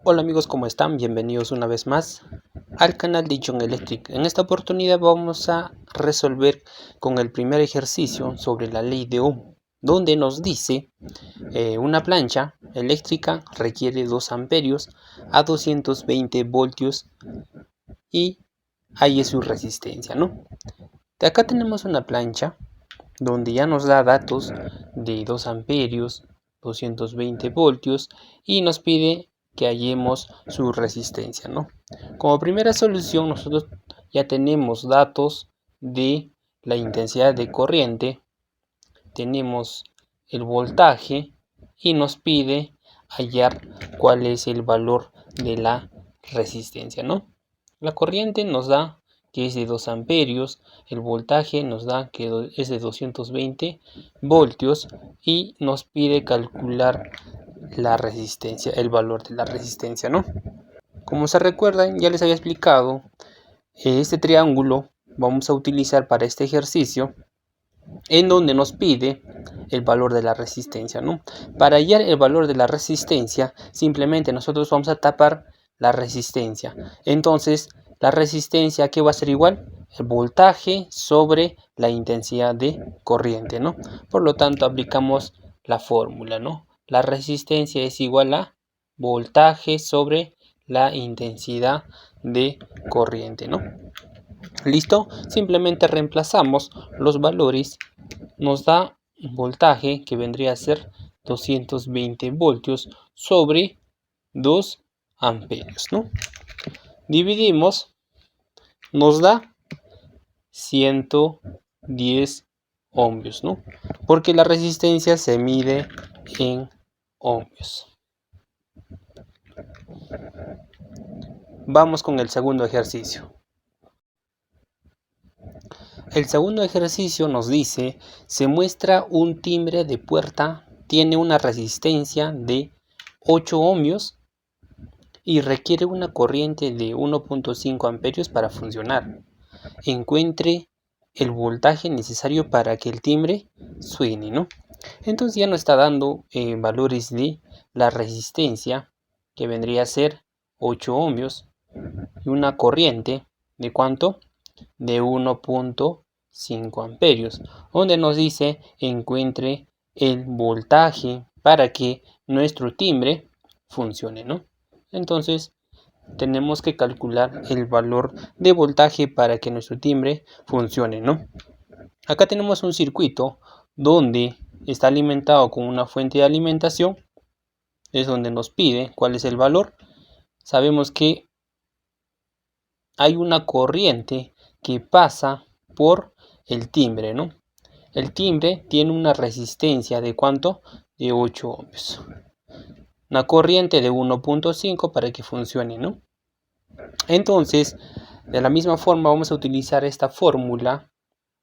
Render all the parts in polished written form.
Hola amigos, ¿cómo están? Bienvenidos una vez más al canal de John Electric. En esta oportunidad vamos a resolver con el primer ejercicio sobre la ley de Ohm, donde nos dice una plancha eléctrica requiere 2 amperios a 220 voltios y ahí es su resistencia, ¿no? De acá tenemos una plancha donde ya nos da datos de 2 amperios, 220 voltios y nos pide que hallemos su resistencia, ¿no? Como primera solución nosotros ya tenemos datos de la intensidad de corriente, tenemos el voltaje y nos pide hallar cuál es el valor de la resistencia, ¿no? La corriente nos da que es de 2 amperios, el voltaje nos da que es de 220 voltios y nos pide calcular la resistencia, el valor de la resistencia, ¿no? Como se recuerdan, ya les había explicado, este triángulo vamos a utilizar para este ejercicio en donde nos pide el valor de la resistencia, ¿no? Para hallar el valor de la resistencia, simplemente nosotros vamos a tapar la resistencia. Entonces, la resistencia, ¿qué va a ser igual? El voltaje sobre la intensidad de corriente, ¿no? Por lo tanto, aplicamos la fórmula, ¿no? La resistencia es igual a voltaje sobre la intensidad de corriente, ¿no? ¿Listo? Simplemente reemplazamos los valores, nos da un voltaje que vendría a ser 220 voltios sobre 2 amperios, ¿no? Dividimos, nos da 110 ohmios, ¿no? Porque la resistencia se mide en ohmios. Vamos con el segundo ejercicio. El segundo ejercicio nos dice, se muestra un timbre de puerta, tiene una resistencia de 8 ohmios y requiere una corriente de 1.5 amperios para funcionar. Encuentre el voltaje necesario para que el timbre suene, ¿no? Entonces ya nos está dando valores de la resistencia, que vendría a ser 8 ohmios, y una corriente de ¿cuánto? De 1.5 amperios, donde nos dice encuentre el voltaje para que nuestro timbre funcione, ¿no? Entonces tenemos que calcular el valor de voltaje para que nuestro timbre funcione, ¿no? Acá tenemos un circuito donde está alimentado con una fuente de alimentación, es donde nos pide cuál es el valor. Sabemos que hay una corriente que pasa por el timbre, ¿no? El timbre tiene una resistencia de ¿cuánto? De 8 ohmios. Una corriente de 1.5 para que funcione, ¿no? Entonces, de la misma forma vamos a utilizar esta fórmula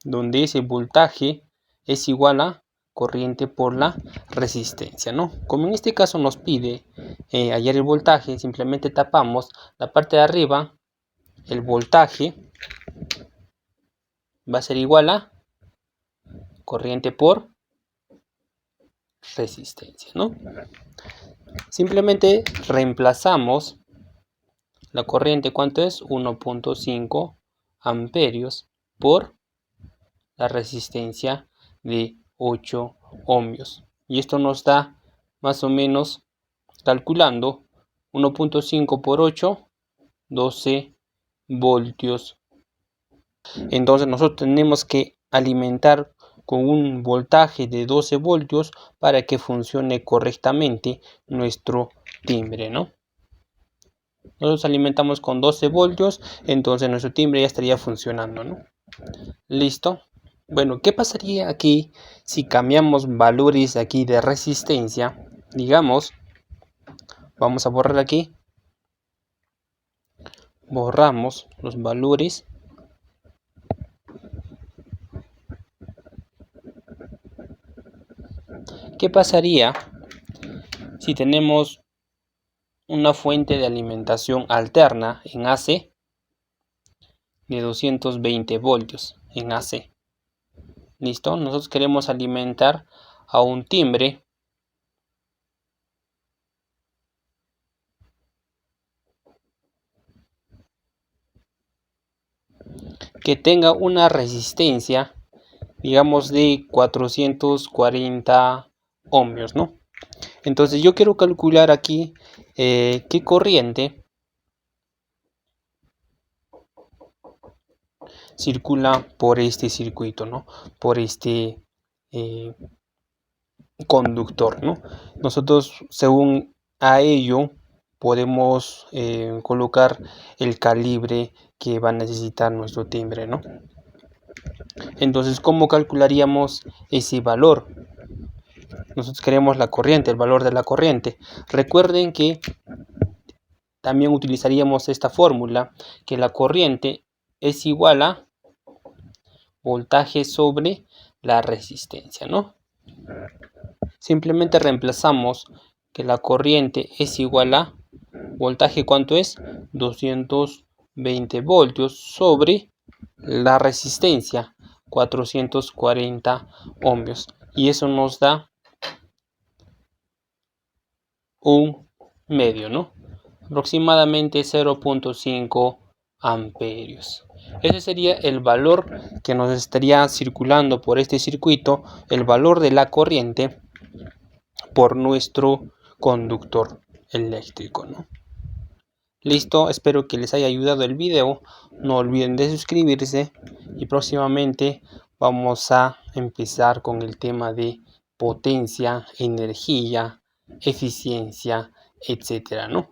donde ese voltaje es igual a corriente por la resistencia, ¿no? Como en este caso nos pide hallar el voltaje, simplemente tapamos la parte de arriba, el voltaje va a ser igual a corriente por resistencia, ¿no? Simplemente reemplazamos la corriente, ¿cuánto es? 1.5 amperios por la resistencia de 8 ohmios. Y esto nos da más o menos, calculando, 1.5 por 8, 12 voltios. Entonces nosotros tenemos que alimentar con un voltaje de 12 voltios para que funcione correctamente nuestro timbre, ¿no? Nosotros alimentamos con 12 voltios, entonces nuestro timbre ya estaría funcionando, ¿no? ¿Listo? Bueno, ¿qué pasaría aquí si cambiamos valores aquí de resistencia? Digamos, vamos a borrar aquí, borramos los valores. ¿Qué pasaría si tenemos una fuente de alimentación alterna en AC de 220 voltios en AC? ¿Listo? Nosotros queremos alimentar a un timbre que tenga una resistencia, digamos, de 440 ohmios, ¿no? Entonces yo quiero calcular aquí qué corriente circula por este circuito, ¿no? Por este conductor, ¿no? Nosotros, según a ello, podemos colocar el calibre que va a necesitar nuestro timbre, ¿no? Entonces, ¿cómo calcularíamos ese valor? Nosotros queremos la corriente, el valor de la corriente. Recuerden que también utilizaríamos esta fórmula, que la corriente es igual a voltaje sobre la resistencia, ¿no? Simplemente reemplazamos que la corriente es igual a voltaje, ¿cuánto es? 220 voltios sobre la resistencia, 440 ohmios. Y eso nos da un medio, ¿no? Aproximadamente 0.5 amperios. Ese sería el valor que nos estaría circulando por este circuito, el valor de la corriente por nuestro conductor eléctrico, ¿no? Listo, espero que les haya ayudado el video. No olviden de suscribirse y próximamente vamos a empezar con el tema de potencia, energía, eficiencia, etcétera, ¿no?